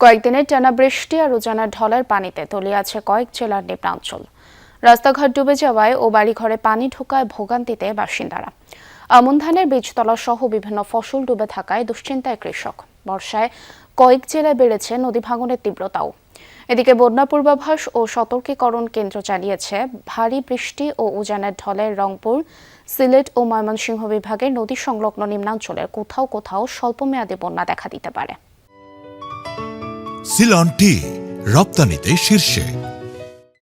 কয়েকদিনের টানা বৃষ্টি আর উজানা ঢলের পানিতে তলিয়ে আছে কয়েক জেলার নিম্নাঞ্চল। রাস্তাঘাট ডুবে যাওয়ায় ও বাড়িঘরে পানি ঢোকায় ভোগান্তিতে বাসিন্দারা। আমন ধানের বীজতলা সহ বিভিন্ন ফসল ডুবে থাকায় দুশ্চিন্তায় কৃষক। বর্ষায় কয়েক জেলায় বেড়েছে নদী ভাঙনের তীব্রতাও। এদিকে বন্যা পূর্বাভাস ও সতর্কীকরণ কেন্দ্র জানিয়েছে, ভারী বৃষ্টি ও উজানের ঢলে রংপুর, সিলেট ও ময়মনসিংহ বিভাগের নদী সংলগ্ন নিম্নাঞ্চলের কোথাও কোথাও স্বল্পমেয়াদী বন্যা দেখা দিতে পারে। সিলন টি রপ্তানিতে শীর্ষে।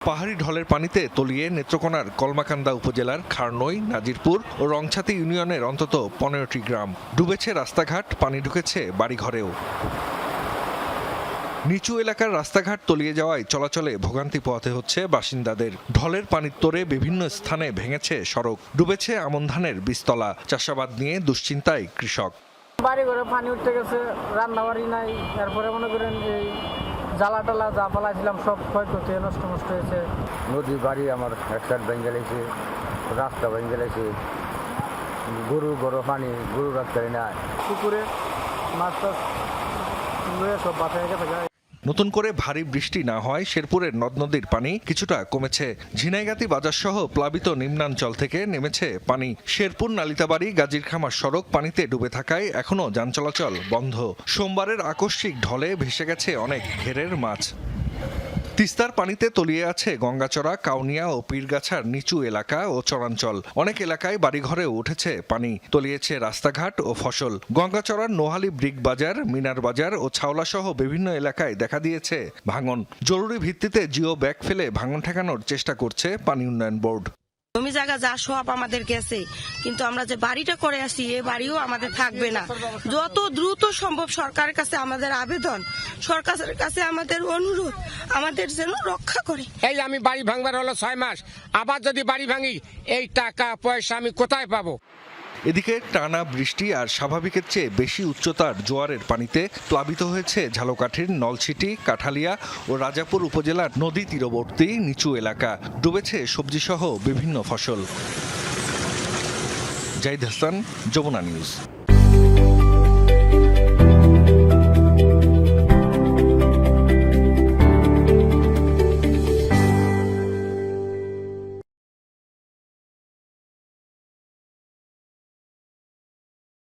পাহাড়ি ঢলের পানিতে তলিয়ে নেত্রকোনার কলমাকান্দা উপজেলার খারনই, নাজিরপুর ও রংছাতি ইউনিয়নের অন্তত 15টি গ্রাম। ডুবেছে রাস্তাঘাট, পানি ঢুকেছে বাড়িঘরেও। নিচু এলাকার রাস্তাঘাট তলিয়ে যাওয়ায় চলাচলে ভোগান্তি পোহাতে হচ্ছে বাসিন্দাদের। ঢলের পানির তোড়ে বিভিন্ন স্থানে ভেঙেছে সড়ক, ডুবেছে আমন ধানের বীজতলা। চাষাবাদ নিয়ে দুশ্চিন্তায় কৃষক। বাড়ি ঘরে পানি উঠতে গেছে, রান্নাবাড়ি নাই, এরপরে মনে করেন এই জ্বালা টালা যা পালাইছিলাম সব ক্ষয়ক্ষতি নষ্ট হয়েছে। নদী বাড়ি আমার এক সাইড ভেঙে গেছে, রাস্তা ভেঙে গেছে, গরু পানি গরু রাস্তায় নাই, পুকুরে মাছ টাছ সব বাসায় গেছে। নতুন করে ভারী বৃষ্টি না হয় শেরপুরের নদ নদীর পানি কিছুটা কমেছে। ঝিনাইগাতি বাজার সহ প্লাবিত নিম্নাঞ্চল থেকে নেমেছে পানি। শেরপুর নালিতাবাড়ি গাজীরখামার সড়ক পানিতে ডুবে থাকায় এখনো যান চলাচল বন্ধ। সোমবারের আকস্মিক ঢলে ভেসে গেছে অনেক ঘেরের মাছ। তিস্তার পানিতে তলিয়ে আছে গঙ্গাচড়া, কাউনিয়া ও পীরগাছার নিচু এলাকা ও চরাঞ্চল। অনেক এলাকায় বাড়িঘরেও উঠেছে পানি, তলিয়েছে রাস্তাঘাট ও ফসল। গঙ্গাচড়ার নোহালী ব্রিক বাজার, মিনার বাজার ও ছাওলা সহ বিভিন্ন এলাকায় দেখা দিয়েছে ভাঙন। জরুরি ভিত্তিতে জিও ব্যাগ ফেলে ভাঙন ঠেকানোর চেষ্টা করছে পানি উন্নয়ন বোর্ড। জমি জায়গা যা সব আমাদের গেছে, কিন্তু আমরা যে বাড়িটা করে আসি এই বাড়িও আমাদের থাকবে না। যত দ্রুত সম্ভব সরকারের কাছে আমাদের আবেদন, সরকারের কাছে আমাদের অনুরোধ, আমাদের যেন রক্ষা করে। এই আমি বাড়ি ভাঙবার হলো 6 মাস, আবার যদি বাড়ি ভাঙি এই টাকা পয়সা আমি কোথায় পাবো? এদিকে টানা বৃষ্টি আর স্বাভাবিকের চেয়ে বেশি উচ্চতার জোয়ারের পানিতে প্লাবিত হয়েছে ঝালকাঠির নলছিটি, কাঠালিয়া ও রাজাপুর উপজেলার নদী তীরবর্তী নিচু এলাকা। ডুবেছে সবজিসহ বিভিন্ন ফসল। জাহিদ হাসান, যমুনা নিউজ।